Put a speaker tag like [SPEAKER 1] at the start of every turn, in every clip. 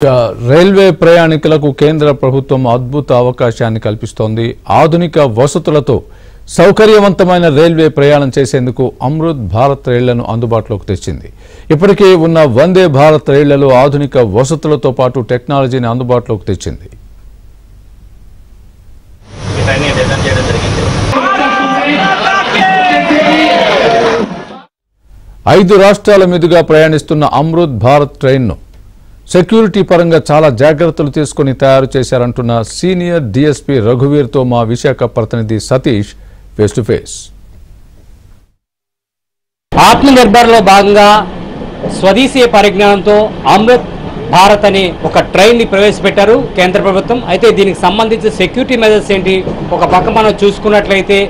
[SPEAKER 1] Railway ప్రయాణికులకు కేంద్ర ప్రభుత్వం అద్భుత అవకాశాన్ని కల్పిస్తోంది. ఆధునిక వసతులతో సౌకర్యవంతమైన రైల్వే ప్రయాణం చేసేందుకు అమృత్ భారత్ రైళ్లను అందుబాటులోకి తెచ్చింది. ఇప్పటికే ఉన్న వందే భారత్ రైళ్లలో ఆధునిక వసతులతో పాటు టెక్నాలజీని అందుబాటులోకి తెచ్చింది. ఐదు రాష్ట్రాల మీదుగా ప్రయాణిస్తున్న అమృత్ భారత్ ట్రైన్ను సెక్యూరిటీ పరంగా చాలా జాగ్రత్తలు తీసుకుని తయారు చేశారంటున్న సీనియర్ డీఎస్పీ రఘువీర్తో మా విశాఖ ప్రతినిధి సతీష్ ఫేస్ టు ఫేస్.
[SPEAKER 2] ఆత్మనిర్భర్లో భాగంగా స్వదేశీయ పరిజ్ఞానంతో అమృత్ భారత్ అనే ఒక ట్రైన్ని ప్రవేశపెట్టారు కేంద్ర ప్రభుత్వం. అయితే దీనికి సంబంధించిన సెక్యూరిటీ మెజర్స్ ఏంటి, ఒక పక్క మనం చూసుకున్నట్లయితే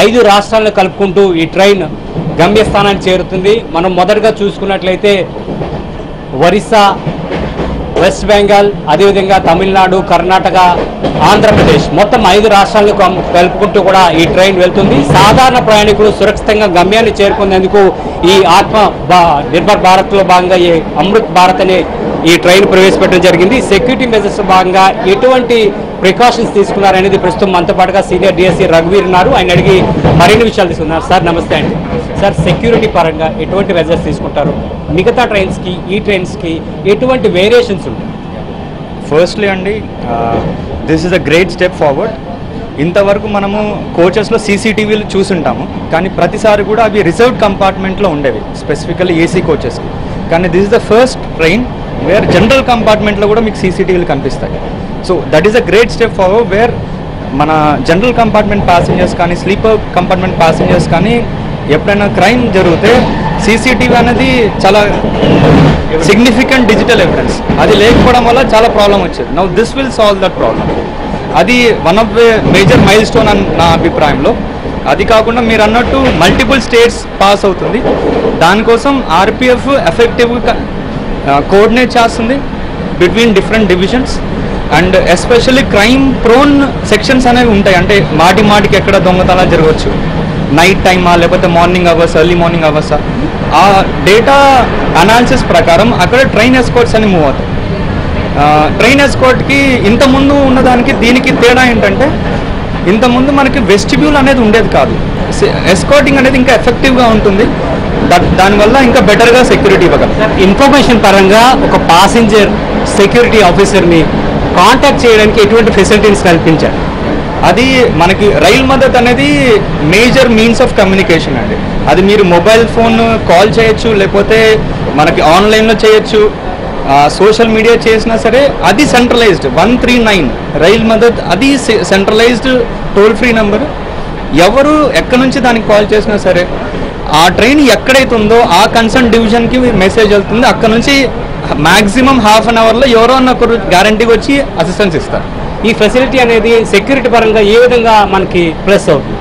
[SPEAKER 2] 5 రాష్ట్రాలను కలుపుకుంటూ ఈ ట్రైన్ గమ్యస్థానానికి చేరుతుంది. మనం మొదటగా చూసుకున్నట్లయితే ఒరిస్సా, వెస్ట్ బెంగాల్, అదేవిధంగా తమిళనాడు, కర్ణాటక, ఆంధ్రప్రదేశ్ మొత్తం 5 రాష్ట్రాలను కలుపుకుంటూ కూడా ఈ ట్రైన్ వెళ్తుంది. సాధారణ ప్రయాణికులు సురక్షితంగా గమ్యాన్ని చేరుకునేందుకు ఈ నిర్భర్ భారత్లో భాగంగా ఈ అమృత్ భారత్ అనే ఈ ట్రైన్ ప్రవేశపెట్టడం జరిగింది. సెక్యూరిటీ మెజర్స్ భాగంగా ఎటువంటి ప్రికాషన్స్ తీసుకున్నారనేది ప్రస్తుతం మనతో పాటుగా సీనియర్ డిఎస్సీ రఘువీర్ ఉన్నారు. ఆయన అడిగి మరిన్ని విషయాలు తీసుకున్నారు. సార్ నమస్తే అండి. సార్, సెక్యూరిటీ పరంగా ఎటువంటి మెజర్స్ తీసుకుంటారు? మిగతా ట్రైన్స్కి ఈ ట్రైన్స్కి ఎటువంటి వేరియేషన్స్ ఉంటాయి?
[SPEAKER 3] ఫస్ట్లీ అండి, this is a great step forward. ఇంతవరకు మనము కోచెస్లో సీసీటీవీలు చూసుంటాము, కానీ ప్రతిసారి కూడా అవి రిజర్వ్డ్ కంపార్ట్మెంట్లో ఉండేవి, స్పెసిఫికల్లీ ఏసీ కోచెస్కి. కానీ this is the first train where general కంపార్ట్మెంట్లో కూడా మీకు సీసీటీవీలు కనిపిస్తాయి. So that is a great step forward where మన జనరల్ కంపార్ట్మెంట్ ప్యాసింజర్స్ కానీ స్లీపర్ కంపార్ట్మెంట్ ప్యాసింజర్స్ కానీ ఎప్పుడైనా క్రైమ్ జరిగితే సీసీటీవీ అనేది చాలా సిగ్నిఫికెంట్ డిజిటల్ ఎవిడెన్స్. అది లేకపోవడం వల్ల చాలా ప్రాబ్లం వచ్చేది. Now this will solve that problem. అది one of the major milestone అని నా అభిప్రాయంలో. అది కాకుండా మీరు అన్నట్టు మల్టిపుల్ స్టేట్స్ పాస్ అవుతుంది. దానికోసం ఆర్పిఎఫ్ ఎఫెక్టివ్గా కోఆర్డినేట్ చేస్తుంది between different divisions. And especially crime prone sections అనేవి ఉంటాయి. అంటే మాటికి ఎక్కడ దొంగతనాలు జరగవచ్చు, నైట్ టైమా లేకపోతే మార్నింగ్ అవర్స్, ఎర్లీ మార్నింగ్ అవర్సా, ఆ డేటా అనాలిసిస్ ప్రకారం అక్కడ ట్రైన్ ఎస్కార్ట్స్ అని మూవ్ అవుతాయి. ట్రైన్ ఎస్కార్ట్కి ఇంతకుముందు ఉన్నదానికి దీనికి తేడా ఏంటంటే, ఇంతకుముందు మనకి వెస్టిబ్యూల్ అనేది ఉండేది కాదు. ఎస్కార్టింగ్ అనేది ఇంకా ఎఫెక్టివ్గా ఉంటుంది. దానివల్ల ఇంకా బెటర్గా సెక్యూరిటీ ఇవ్వగలం.
[SPEAKER 2] ఇన్ఫర్మేషన్ పరంగా ఒక పాసింజర్ సెక్యూరిటీ ఆఫీసర్ని కాంటాక్ట్ చేయడానికి ఎటువంటి ఫెసిలిటీస్ కల్పించారు?
[SPEAKER 3] అది మనకి రైల్ మద్దతు అనేది మేజర్ మీన్స్ ఆఫ్ కమ్యూనికేషన్ అండి. అది మీరు మొబైల్ ఫోన్ కాల్ చేయొచ్చు, లేకపోతే మనకి ఆన్లైన్లో చేయొచ్చు, సోషల్ మీడియా చేసినా సరే. అది సెంట్రలైజ్డ్ 139 రైల్ మద్దత్, అది సెంట్రలైజ్డ్ టోల్ ఫ్రీ నెంబర్. ఎవరు ఎక్కడి నుంచి దానికి కాల్ చేసినా సరే ఆ ట్రైన్ ఎక్కడైతే ఉందో ఆ కన్సర్న్ డివిజన్కి మెసేజ్ వెళ్తుంది. అక్కడ నుంచి మ్యాక్సిమం హాఫ్ అన్ అవర్లో ఎవరో అన్న ఒకరు గ్యారంటీగా వచ్చి అసిస్టెన్స్ ఇస్తారు.
[SPEAKER 2] ఈ ఫెసిలిటీ అనేది సెక్యూరిటీ పరంగా ఏ విధంగా మనకి ప్లస్ అవుతుంది?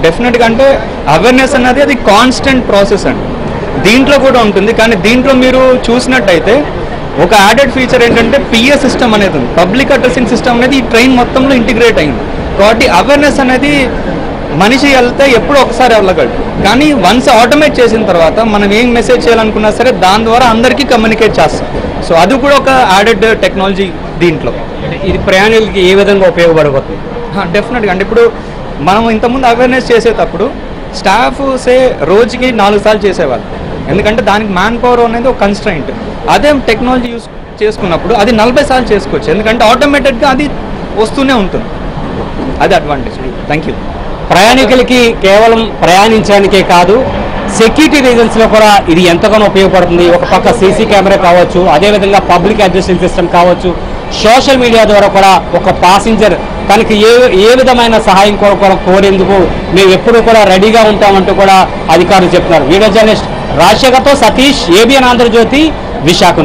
[SPEAKER 3] డెఫినెట్గా అంటే అవేర్నెస్ అనేది అది కాన్స్టెంట్ ప్రాసెస్ అండి. దీంట్లో కూడా ఉంటుంది. కానీ దీంట్లో మీరు చూసినట్టయితే ఒక యాడెడ్ ఫీచర్ ఏంటంటే పిఏ సిస్టమ్ అనేది ఉంది. పబ్లిక్ అడ్రసింగ్ సిస్టమ్ అనేది ఈ ట్రైన్ మొత్తంలో ఇంటిగ్రేట్ అయింది. కాబట్టి అవేర్నెస్ అనేది మనిషి వెళ్తే ఎప్పుడో ఒకసారి వెళ్ళగలడు. కానీ వన్స్ ఆటోమేట్ చేసిన తర్వాత మనం ఏం మెసేజ్ చేయాలనుకున్నా సరే దాని ద్వారా అందరికీ కమ్యూనికేట్ చేస్తాం. సో అది కూడా ఒక యాడెడ్ టెక్నాలజీ దీంట్లో.
[SPEAKER 2] ఇది ప్రయాణికులకి ఏ విధంగా ఉపయోగపడబోతుంది?
[SPEAKER 3] డెఫినెట్గా అంటే ఇప్పుడు మనం ఇంతకుముందు అవేర్నెస్ చేసేటప్పుడు స్టాఫ్ రోజుకి 4 సార్లు చేసేవాళ్ళు. ఎందుకంటే దానికి మ్యాన్ పవర్ అనేది ఒక కన్స్ట్రైంట్. అదే టెక్నాలజీ యూస్ చేసుకున్నప్పుడు అది 40 సార్లు చేసుకోవచ్చు. ఎందుకంటే ఆటోమేటెడ్గా అది వస్తూనే ఉంటుంది. అది అడ్వాంటేజ్. Thank you.
[SPEAKER 2] ప్రయాణికులకి కేవలం ప్రయాణించడానికే కాదు, సెక్యూరిటీ రీజన్స్లో కూడా ఇది ఎంతగానో ఉపయోగపడుతుంది. ఒక పక్క సీసీ కెమెరా కావచ్చు, అదేవిధంగా పబ్లిక్ అడ్రసింగ్ సిస్టమ్ కావచ్చు, సోషల్ మీడియా ద్వారా కూడా ఒక పాసింజర్ తనకి ఏ విధమైన సహాయం కోరేందుకు మేము ఎప్పుడు కూడా రెడీగా ఉంటామంటూ కూడా అధికారులు చెప్తున్నారు. వీడియో జర్నలిస్ట్ రాజశేఖర్తో సతీష్, ఏబిఎన్ ఆంధ్రజ్యోతి, విశాఖ.